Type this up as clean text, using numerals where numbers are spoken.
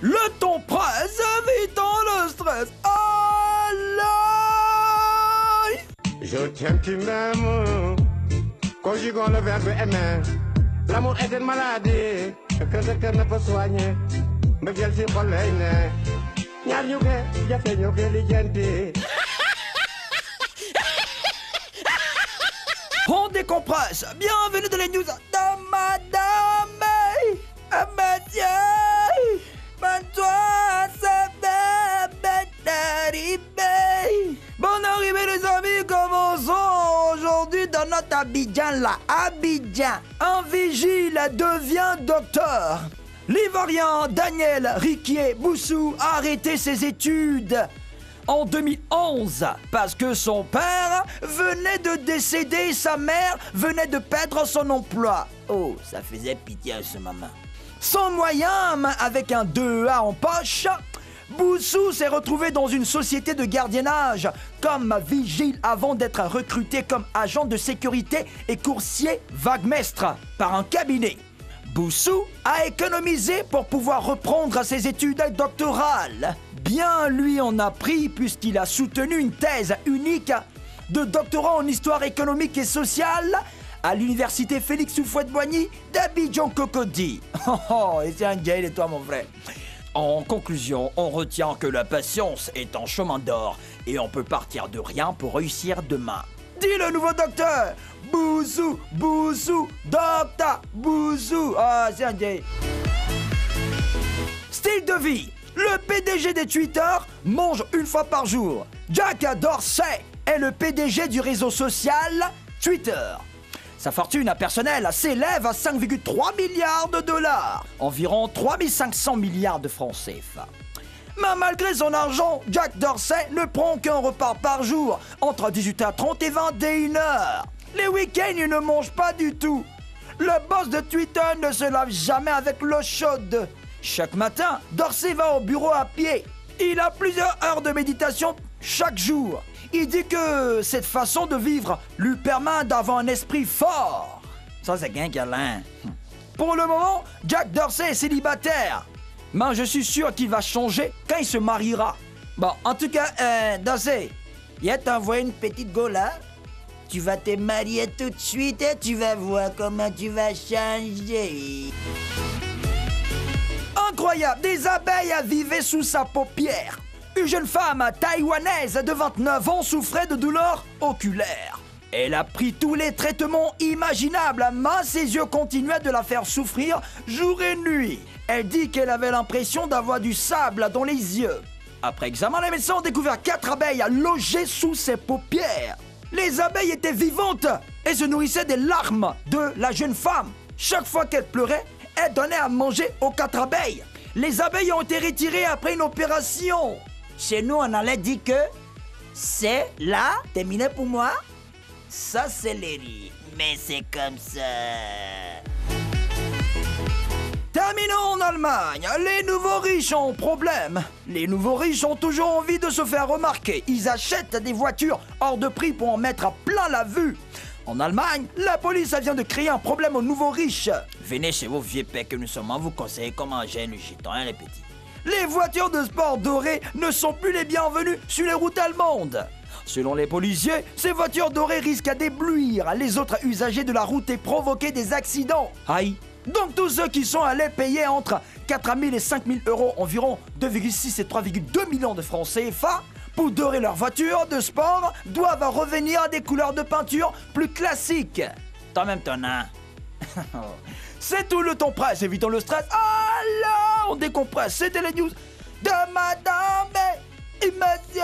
Le ton presse, évitant le stress. Allez! Je t'aime, tu m'aimes. Conjuguons le verbe aimer. L'amour est une maladie que le cœur ne peut soigner. Mais bien sûr, on l'aime. Ñaar ñu ke jafe ñu ke lijjanti. On décompresse. Bienvenue dans les news de Madame Mathieu. Bonne arrivée les amis, commençons aujourd'hui dans notre Abidjan là. Abidjan, un vigile devient docteur. L'Ivoirien Daniel Riquier Boussou a arrêté ses études en 2011 parce que son père venait de décéder et sa mère venait de perdre son emploi. Oh, ça faisait pitié à ce moment. Sans moyen, avec un 2A en poche, Boussou s'est retrouvé dans une société de gardiennage comme vigile avant d'être recruté comme agent de sécurité et coursier vaguemestre par un cabinet. Boussou a économisé pour pouvoir reprendre ses études doctorales. Bien lui en a pris puisqu'il a soutenu une thèse unique de doctorat en histoire économique et sociale à l'université Félix Houphouët-Boigny d'Abidjan-Cocody. Oh, et c'est un gay et toi mon frère. En conclusion, on retient que la patience est un chemin d'or et on peut partir de rien pour réussir demain. Dis le nouveau docteur. Boussou, Boussou, docteur, Boussou. Ah, c'est un gay. Style de vie. Le PDG des Twitter mange une fois par jour. Jack Dorsey est le PDG du réseau social Twitter. Sa fortune personnelle s'élève à 5,3 milliards de dollars, environ 3500 milliards de francs CFA. Mais malgré son argent, Jack Dorsey ne prend qu'un repas par jour, entre 18h30 et 21h. Les week-ends, il ne mange pas du tout. Le boss de Twitter ne se lave jamais avec l'eau chaude. Chaque matin, Dorsey va au bureau à pied. Il a plusieurs heures de méditation chaque jour. Il dit que cette façon de vivre lui permet d'avoir un esprit fort. Ça, c'est qu'un câlin. Pour le moment, Jack Dorsey est célibataire. Mais je suis sûr qu'il va changer quand il se mariera. Bon, en tout cas, Dorsey, il a t'envoyé une petite go là. Tu vas te marier tout de suite et tu vas voir comment tu vas changer. Incroyable, des abeilles vivaient sous sa paupière. Une jeune femme taïwanaise de 29 ans souffrait de douleurs oculaires. Elle a pris tous les traitements imaginables, mais ses yeux continuaient de la faire souffrir jour et nuit. Elle dit qu'elle avait l'impression d'avoir du sable dans les yeux. Après examen, les médecins ont découvert 4 abeilles logées sous ses paupières. Les abeilles étaient vivantes et se nourrissaient des larmes de la jeune femme. Chaque fois qu'elle pleurait, elle donnait à manger aux 4 abeilles. Les abeilles ont été retirées après une opération. Chez nous, on allait dire que c'est là, terminé pour moi. Ça, c'est les riz. Mais c'est comme ça. Terminons en Allemagne. Les nouveaux riches ont problème. Les nouveaux riches ont toujours envie de se faire remarquer. Ils achètent des voitures hors de prix pour en mettre à plein la vue. En Allemagne, la police vient de créer un problème aux nouveaux riches. Venez chez vos vieux pères que nous sommes à vous conseiller comment gérer le gitan, hein, les petits. Les voitures de sport dorées ne sont plus les bienvenues sur les routes allemandes. Selon les policiers, ces voitures dorées risquent d'éblouir les autres usagers de la route et provoquer des accidents. Aïe. Donc tous ceux qui sont allés payer entre 4 000 et 5 000 euros, environ 2,6 et 3,2 millions de francs CFA, pour dorer leur voiture de sport, doivent revenir à des couleurs de peinture plus classiques. Toi-même t'en as. C'est tout le temps presse, évitons le stress. Alors, on décompresse. C'était les news de Madame Mathieu.